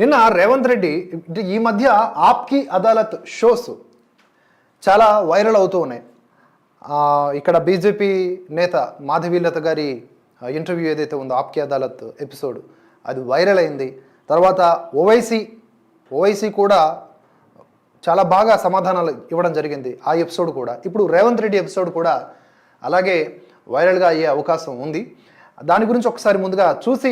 నిన్న రేవంత్ రెడ్డి ఈ మధ్య ఆప్కి అదాలత్ షోస్ చాలా వైరల్ అవుతూ ఉన్నాయి. ఇక్కడ బీజేపీ నేత మాధవీలత గారి ఇంటర్వ్యూ ఏదైతే ఉందో ఆప్కి అదాలత్ ఎపిసోడ్ అది వైరల్ అయింది. తర్వాత ఓవైసీ కూడా చాలా బాగా సమాధానాలు ఇవ్వడం జరిగింది ఆ ఎపిసోడ్ కూడా. ఇప్పుడు రేవంత్ రెడ్డి ఎపిసోడ్ కూడా అలాగే వైరల్గా అయ్యే అవకాశం ఉంది. దాని గురించి ఒకసారి ముందుగా చూసి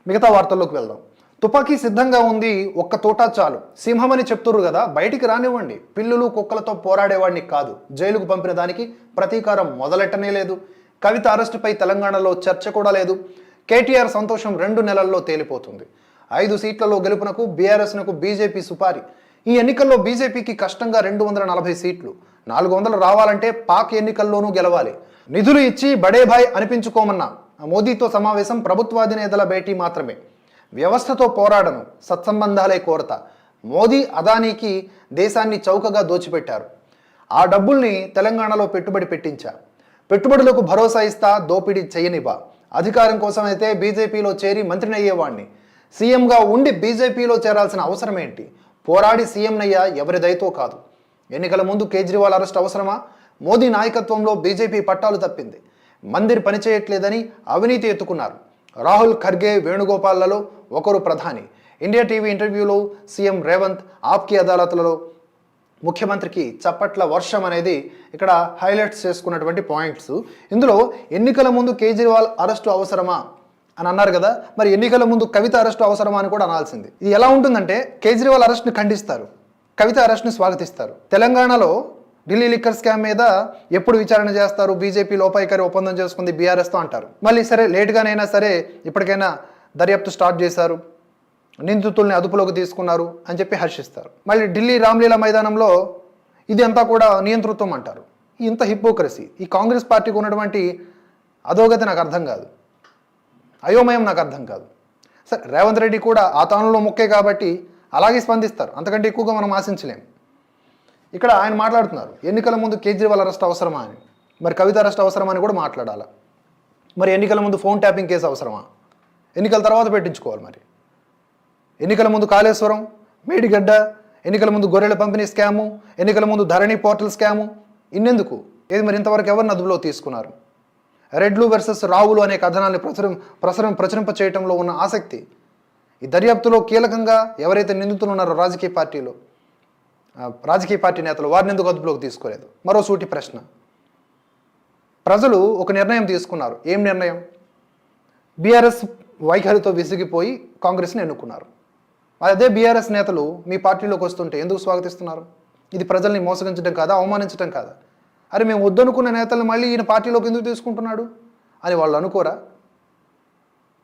మిగతా వార్తల్లోకి వెళ్దాం. తుపాకీ సిద్ధంగా ఉంది, ఒక్క తోటా చాలు, సింహమని చెప్తుర్రు కదా, బయటికి రానివ్వండి, పిల్లులు కుక్కలతో పోరాడేవాడిని కాదు, జైలుకు పంపిన దానికి ప్రతీకారం మొదలెట్టనే లేదు, కవిత అరెస్టుపై తెలంగాణలో చర్చ కూడా లేదు, కేటీఆర్ సంతోషం 2 నెలల్లో తేలిపోతుంది, 5 సీట్లలో గెలుపునకు బీఆర్ఎస్నకు బీజేపీ సుపారి, ఈ ఎన్నికల్లో బీజేపీకి కష్టంగా 240 సీట్లు, 400 రావాలంటే పాక్ ఎన్నికల్లోనూ గెలవాలి, నిధులు ఇచ్చి బడేభాయ్ అనిపించుకోమన్నా మోదీతో సమావేశం ప్రభుత్వాధినేతల భేటీ మాత్రమే, వ్యవస్థతో పోరాడను, సత్సంబంధాలే కోరత, మోదీ అదానీకి దేశాన్ని చౌకగా దోచిపెట్టారు, ఆ డబ్బుల్ని తెలంగాణలో పెట్టుబడి పెట్టించా, పెట్టుబడులకు భరోసా ఇస్తా, దోపిడీ చేయనివ్వా, అధికారం కోసమైతే బీజేపీలో చేరి మంత్రినయ్యేవాణ్ణి, సీఎంగా ఉండి బీజేపీలో చేరాల్సిన అవసరం ఏంటి, పోరాడి సీఎంనయ్యా ఎవరిదైతో కాదు, ఎన్నికల ముందు కేజ్రీవాల్ అరెస్ట్ అవసరమా, మోదీ నాయకత్వంలో బీజేపీ పట్టాలు తప్పింది, మందిర్ పనిచేయట్లేదని అవినీతి ఎత్తుకున్నారు, రాహుల్ ఖర్గే వేణుగోపాల్లలో ఒకరు ప్రధాని, ఇండియా టీవీ ఇంటర్వ్యూలో సీఎం రేవంత్, ఆప్కి అదాలత్లలో ముఖ్యమంత్రికి చప్పట్ల వర్షం అనేది ఇక్కడ హైలైట్స్ చేసుకున్నటువంటి పాయింట్స్. ఇందులో ఎన్నికల ముందు కేజ్రీవాల్ అరెస్టు అవసరమా అని అన్నారు కదా, మరి ఎన్నికల ముందు కవిత అరెస్టు అవసరమా అని కూడా అనాల్సింది. ఇది ఎలా ఉంటుందంటే కేజ్రీవాల్ అరెస్ట్ని ఖండిస్తారు, కవిత అరెస్ట్ని స్వాగతిస్తారు. తెలంగాణలో ఢిల్లీ లిక్కర్ స్కామ్ మీద ఎప్పుడు విచారణ చేస్తారు, బీజేపీ లోపాయికారి ఒప్పందం చేసుకుంది బీఆర్ఎస్తో అంటారు. మళ్ళీ సరే లేట్గానైనా సరే ఇప్పటికైనా దర్యాప్తు స్టార్ట్ చేశారు, నిందితుల్ని అదుపులోకి తీసుకున్నారు అని చెప్పి హర్షిస్తారు. మళ్ళీ ఢిల్లీ రామ్లీలా మైదానంలో ఇది అంతా కూడా నియంతృత్వం అంటారు. ఇంత హిపోక్రసీ ఈ కాంగ్రెస్ పార్టీకి ఉన్నటువంటి అధోగతి నాకు అర్థం కాదు, అయోమయం నాకు అర్థం కాదు. సరే రేవంత్ రెడ్డి కూడా ఆ తానులో మొక్కే కాబట్టి అలాగే స్పందిస్తారు, అంతకంటే ఎక్కువగా మనం ఆశించలేం. ఇక్కడ ఆయన మాట్లాడుతున్నారు ఎన్నికల ముందు కేజ్రీవాల్ అరెస్ట్ అవసరమా అని, మరి కవిత అరెస్ట్ అవసరమా అని కూడా మాట్లాడాలి. మరి ఎన్నికల ముందు ఫోన్ ట్యాపింగ్ కేసు అవసరమా, ఎన్నికల తర్వాత పెట్టించుకోవాలి. మరి ఎన్నికల ముందు కాళేశ్వరం, మేడిగడ్డ, ఎన్నికల ముందు గొర్రెల పంపిణీ స్కాము, ఎన్నికల ముందు ధరణి పోర్టల్ స్కాము, ఇన్నెందుకు? ఏది మరి ఇంతవరకు ఎవరిని అదుపులో తీసుకున్నారు? రెడ్లు వర్సెస్ రావులు అనే కథనాన్ని ప్రచురింప చేయడంలో ఉన్న ఆసక్తి, ఈ దర్యాప్తులో కీలకంగా ఎవరైతే నిందితులు ఉన్నారో రాజకీయ పార్టీ నేతలు వారిని ఎందుకు అదుపులోకి తీసుకోలేదు? మరో సూటి ప్రశ్న. ప్రజలు ఒక నిర్ణయం తీసుకున్నారు, ఏం నిర్ణయం? బీఆర్ఎస్ వైఖరితో విసిగిపోయి కాంగ్రెస్ని ఎన్నుకున్నారు. అదే బీఆర్ఎస్ నేతలు మీ పార్టీలోకి వస్తుంటే ఎందుకు స్వాగతిస్తున్నారు? ఇది ప్రజల్ని మోసగించడం కాదా, అవమానించడం కాదా? అరే మేము వద్దనుకున్న నేతలను మళ్ళీ ఈయన పార్టీలోకి ఎందుకు తీసుకుంటున్నాడు అని వాళ్ళు అనుకోరా?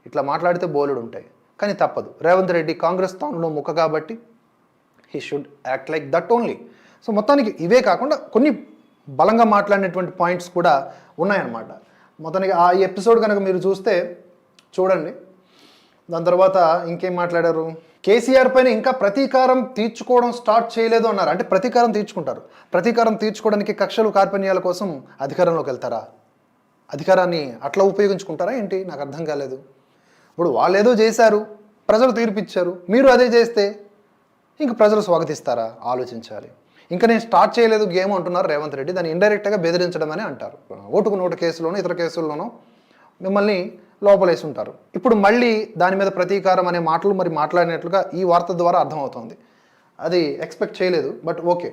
ఇట్లా మాట్లాడితే బోలెడు ఉంటాయి, కానీ తప్పదు. రేవంత్ రెడ్డి కాంగ్రెస్ తానులో ముఖ కాబట్టి he should act like that only. So మొత్తానికి ఇవే కాకుండా కొన్ని బలంగా మాట్లాడినటువంటి పాయింట్స్ కూడా ఉన్నాయన్నమాట. మొత్తానికి ఆ ఎపిసోడ్ కనుక మీరు చూడండి. దాని తర్వాత ఇంకేం మాట్లాడారు? కేసీఆర్ పైన ఇంకా ప్రతీకారం తీర్చుకోవడం స్టార్ట్ చేయలేదు అన్నారు. అంటే ప్రతీకారం తీర్చుకుంటారు, ప్రతీకారం తీర్చుకోవడానికి కక్షలు కార్పణ్యాల కోసం అధికారంలోకి వెళ్తారా? అధికారాన్ని అట్లా ఉపయోగించుకుంటారా ఏంటి? నాకు అర్థం కాలేదు. ఇప్పుడు వాళ్ళు ఏదో చేశారు, ప్రజలు తీర్పిచ్చారు, మీరు అదే చేస్తే ఇంక ప్రజలు స్వాగతిస్తారా? ఆలోచించాలి. ఇంకా నేను స్టార్ట్ చేయలేదు గేమ్ అంటున్నారు రేవంత్ రెడ్డి, దాన్ని ఇండైరెక్ట్గా బెదిరించడం అని అంటారు. ఓటుకు నోటు కేసులోనూ ఇతర కేసుల్లోనూ మిమ్మల్ని లోపలేసి ఉంటారు. ఇప్పుడు మళ్ళీ దాని మీద ప్రతీకారం అనే మాటలు మరి మాట్లాడినట్లుగా ఈ వార్త ద్వారా అర్థమవుతుంది. అది ఎక్స్పెక్ట్ చేయలేదు, బట్ ఓకే.